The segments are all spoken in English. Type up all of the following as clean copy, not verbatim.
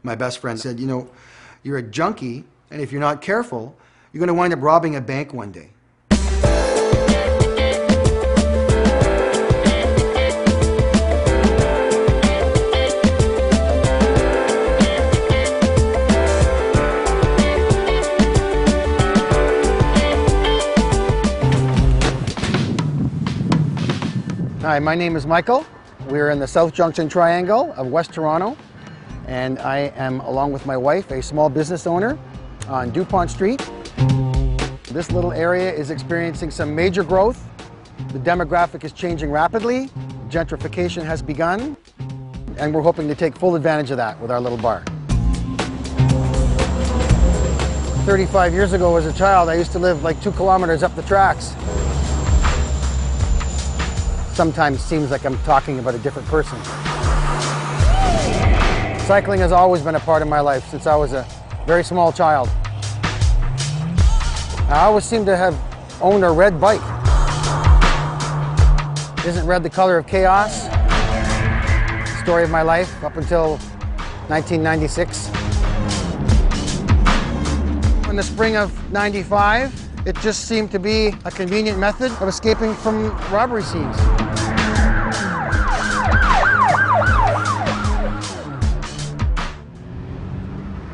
My best friend said, you know, you're a junkie, and if you're not careful, you're going to wind up robbing a bank one day. Hi, my name is Michael. We're in the South Junction Triangle of West Toronto, and I am, along with my wife, a small business owner on DuPont Street. This little area is experiencing some major growth. The demographic is changing rapidly. Gentrification has begun, and we're hoping to take full advantage of that with our little bar. 35 years ago as a child, I used to live like 2 kilometers up the tracks. Sometimes seems like I'm talking about a different person. Cycling has always been a part of my life since I was a very small child. I always seem to have owned a red bike. Isn't red the color of chaos? Story of my life up until 1996. In the spring of '95, it just seemed to be a convenient method of escaping from robbery scenes.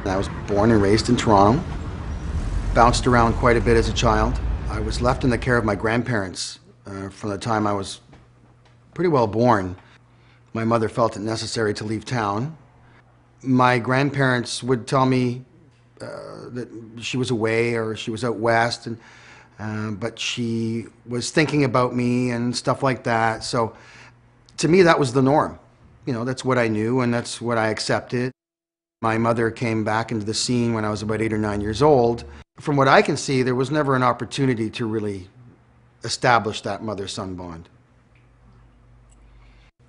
I was born and raised in Toronto, bounced around quite a bit as a child. I was left in the care of my grandparents from the time I was pretty well born. My mother felt it necessary to leave town. My grandparents would tell me that she was away or she was out west, but she was thinking about me and stuff like that. So to me, that was the norm. You know, that's what I knew and that's what I accepted. My mother came back into the scene when I was about 8 or 9 years old. From what I can see, there was never an opportunity to really establish that mother-son bond.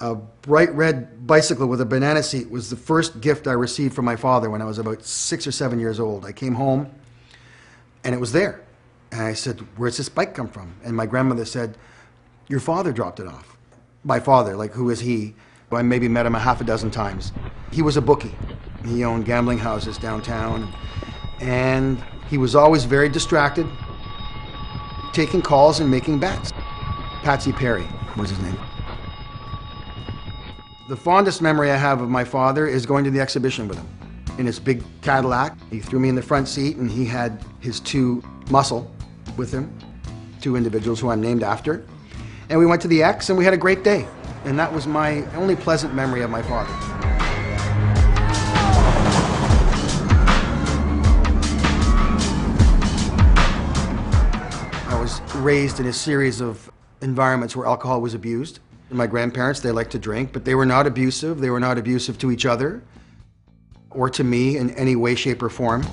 A bright red bicycle with a banana seat was the first gift I received from my father when I was about 6 or 7 years old. I came home and it was there. And I said, "Where's this bike come from?" And my grandmother said, "Your father dropped it off." My father, like, who is he? I maybe met him a half a dozen times. He was a bookie. He owned gambling houses downtown, and he was always very distracted, taking calls and making bets. Patsy Perry was his name. The fondest memory I have of my father is going to the exhibition with him. In his big Cadillac, he threw me in the front seat, and he had his 2 muscle with him, 2 individuals who I'm named after. And we went to the X, and we had a great day. And that was my only pleasant memory of my father. I was raised in a series of environments where alcohol was abused. My grandparents, they liked to drink, but they were not abusive. They were not abusive to each other or to me in any way, shape, or form.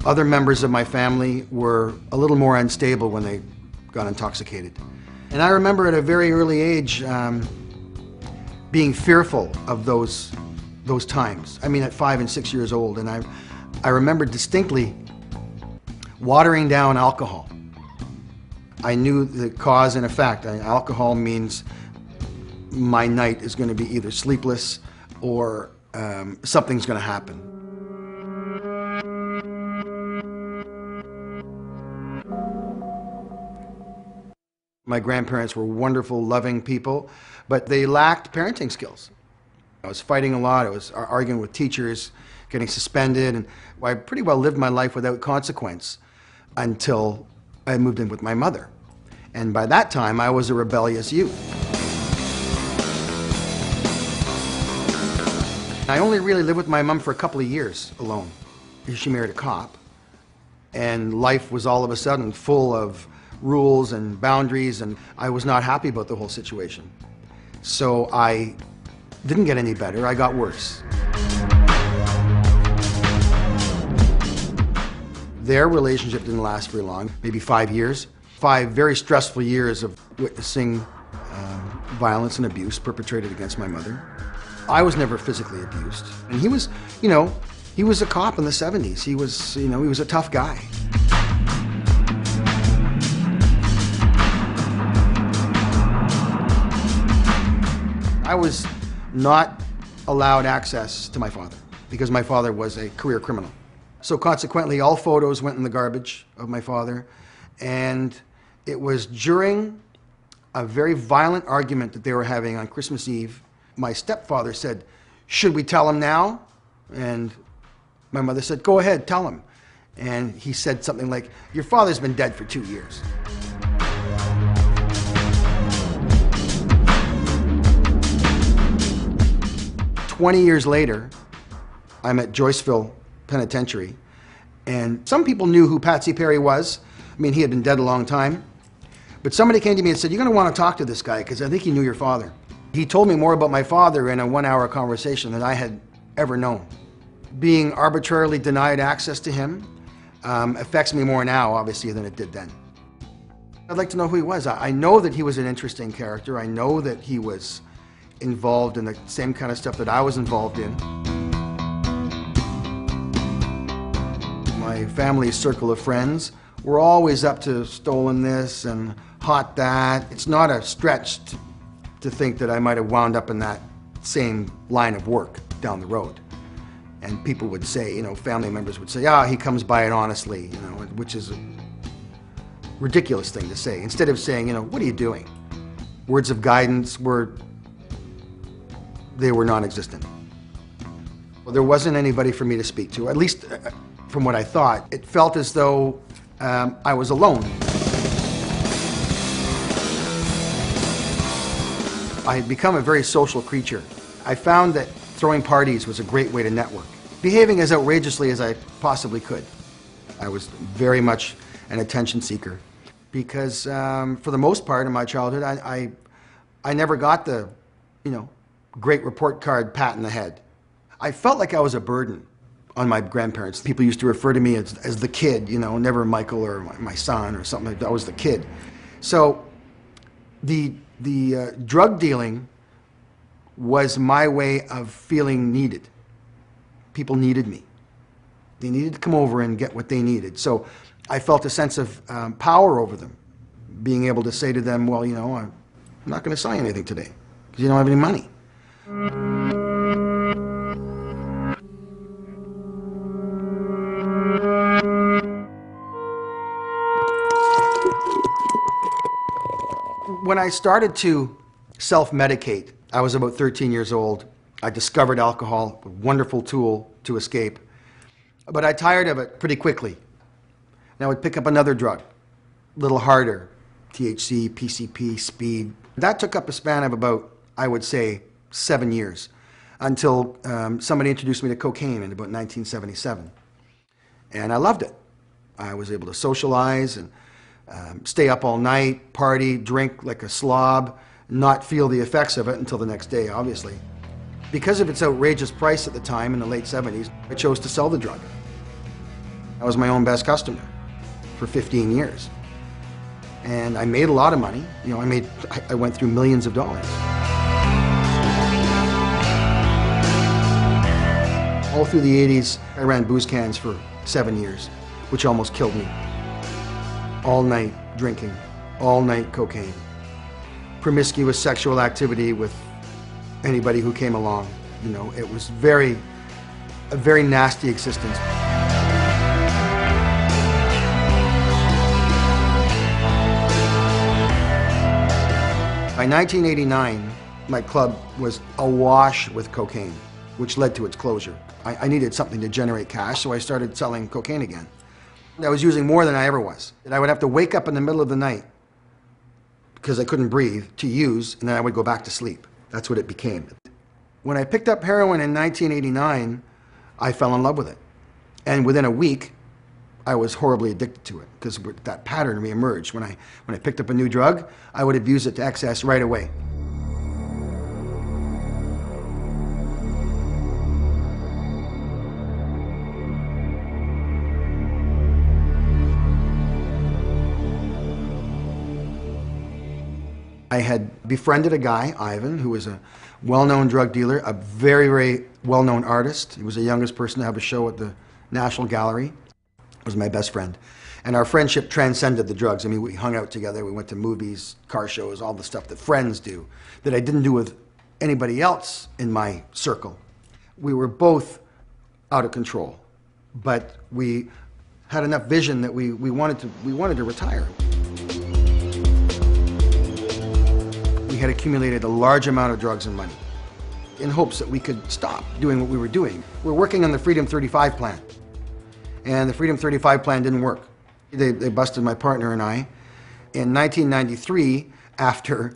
Other members of my family were a little more unstable when they got intoxicated. And I remember at a very early age being fearful of those times. I mean, at 5 and 6 years old, and I remember distinctly watering down alcohol. I knew the cause and effect. Alcohol means my night is going to be either sleepless or something's going to happen. My grandparents were wonderful, loving people, but they lacked parenting skills. I was fighting a lot. I was arguing with teachers, getting suspended, and I pretty well lived my life without consequence until I moved in with my mother. And by that time, I was a rebellious youth. I only really lived with my mom for a couple of years alone. She married a cop, and life was all of a sudden full of rules and boundaries, and I was not happy about the whole situation. So I didn't get any better, I got worse. Their relationship didn't last very long, maybe 5 years. 5 very stressful years of witnessing violence and abuse perpetrated against my mother. I was never physically abused. And he was, you know, he was a cop in the 70s. He was, you know, he was a tough guy. I was not allowed access to my father because my father was a career criminal. So consequently, all photos went in the garbage of my father, and it was during a very violent argument that they were having on Christmas Eve. My stepfather said, "Should we tell him now?" And my mother said, "Go ahead, tell him." And he said something like, "Your father's been dead for 2 years." "20 years later, I'm at Joyceville Penitentiary, and some people knew who Patsy Perry was. I mean, he had been dead a long time. But somebody came to me and said, "You're going to want to talk to this guy because I think he knew your father." He told me more about my father in a 1-hour conversation than I had ever known. Being arbitrarily denied access to him affects me more now, obviously, than it did then. I'd like to know who he was. I know that he was an interesting character. I know that he was involved in the same kind of stuff that I was involved in. My family's circle of friends were always up to stolen this and hot that. It's not a stretch to think that I might have wound up in that same line of work down the road. And people would say, you know, family members would say, "Ah, he comes by it honestly," you know, which is a ridiculous thing to say. Instead of saying, you know, "What are you doing?" Words of guidance they were non-existent. Well, there wasn't anybody for me to speak to, at least from what I thought. It felt as though I was alone. I had become a very social creature. I found that throwing parties was a great way to network, behaving as outrageously as I possibly could. I was very much an attention seeker because for the most part in my childhood, I never got the, you know, great report card pat in the head. I felt like I was a burden on my grandparents. People used to refer to me as the kid, you know, never Michael or my son or something like that. I was the kid. So the drug dealing was my way of feeling needed. People needed me. They needed to come over and get what they needed. So I felt a sense of power over them, being able to say to them, "Well, you know, I'm not going to sell you anything today because you don't have any money." When I started to self-medicate, I was about 13 years old. I discovered alcohol, a wonderful tool to escape. But I tired of it pretty quickly. And I would pick up another drug, a little harder, THC, PCP, speed. That took up a span of about, I would say, 7 years, until somebody introduced me to cocaine in about 1977. And I loved it. I was able to socialize and stay up all night, party, drink like a slob, not feel the effects of it until the next day, obviously. Because of its outrageous price at the time in the late 70s, I chose to sell the drug. I was my own best customer for 15 years. And I made a lot of money. You know, I went through millions of dollars. All through the 80s, I ran booze cans for 7 years, which almost killed me. All night drinking, all night cocaine. Promiscuous sexual activity with anybody who came along. You know, it was a very nasty existence. By 1989, my club was awash with cocaine, which led to its closure. I needed something to generate cash, so I started selling cocaine again. I was using more than I ever was. And I would have to wake up in the middle of the night because I couldn't breathe to use, and then I would go back to sleep. That's what it became. When I picked up heroin in 1989, I fell in love with it. And within a week, I was horribly addicted to it because that pattern reemerged. When I picked up a new drug, I would abuse it to excess right away. I had befriended a guy, Ivan, who was a well-known drug dealer, a very, very well-known artist. He was the youngest person to have a show at the National Gallery. He was my best friend. And our friendship transcended the drugs. I mean, we hung out together, we went to movies, car shows, all the stuff that friends do, that I didn't do with anybody else in my circle. We were both out of control, but we had enough vision that we wanted to retire. We had accumulated a large amount of drugs and money in hopes that we could stop doing what we were doing. We're working on the Freedom 35 plan, and the Freedom 35 plan didn't work. They busted my partner and I. In 1993, after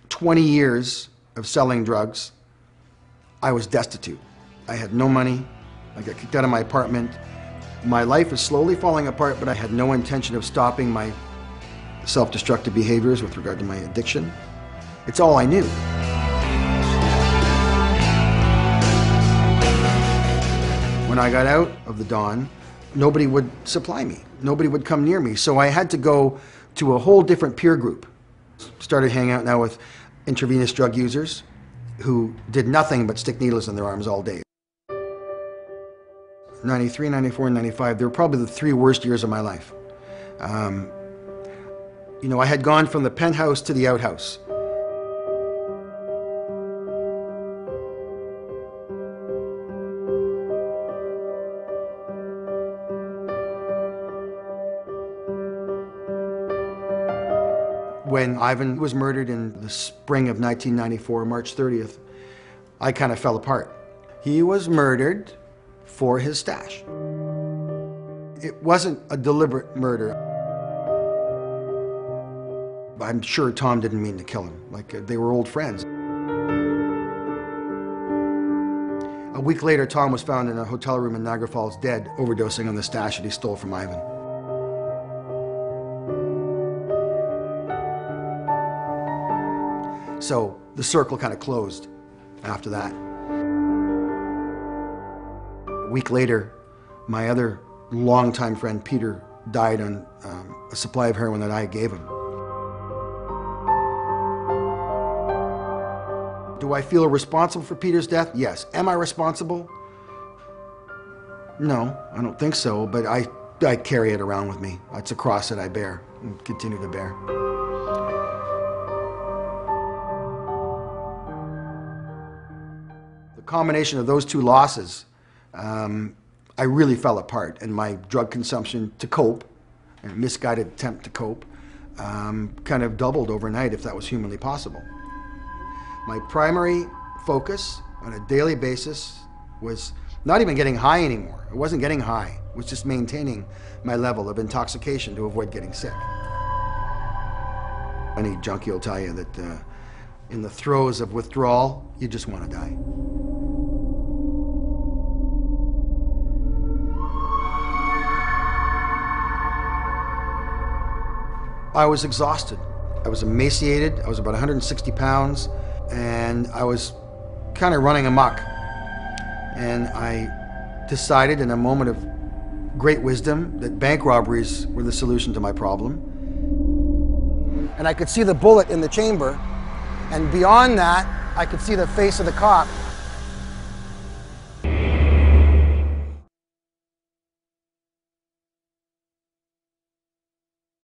20 years of selling drugs, I was destitute. I had no money. I got kicked out of my apartment. My life is slowly falling apart, but I had no intention of stopping my self-destructive behaviors with regard to my addiction. It's all I knew. When I got out of the Dawn, nobody would supply me. Nobody would come near me. So I had to go to a whole different peer group. Started hanging out now with intravenous drug users who did nothing but stick needles in their arms all day. 93, 94, and 95, they were probably the 3 worst years of my life. You know, I had gone from the penthouse to the outhouse. When Ivan was murdered in the spring of 1994, March 30th, I kind of fell apart. He was murdered for his stash. It wasn't a deliberate murder. I'm sure Tom didn't mean to kill him. Like, they were old friends. A week later, Tom was found in a hotel room in Niagara Falls dead, overdosing on the stash that he stole from Ivan. So the circle kind of closed after that. A week later, my other longtime friend, Peter, died on a supply of heroin that I gave him. Do I feel responsible for Peter's death? Yes. Am I responsible? No, I don't think so, but I carry it around with me. It's a cross that I bear and continue to bear. The combination of those 2 losses, I really fell apart, and my drug consumption to cope, and a misguided attempt to cope, kind of doubled overnight, if that was humanly possible. My primary focus on a daily basis was not even getting high anymore. It wasn't getting high. It was just maintaining my level of intoxication to avoid getting sick. Any junkie will tell you that in the throes of withdrawal, you just want to die. I was exhausted. I was emaciated. I was about 160 pounds, and I was kind of running amok. And I decided in a moment of great wisdom that bank robberies were the solution to my problem. And I could see the bullet in the chamber, and beyond that, I could see the face of the cop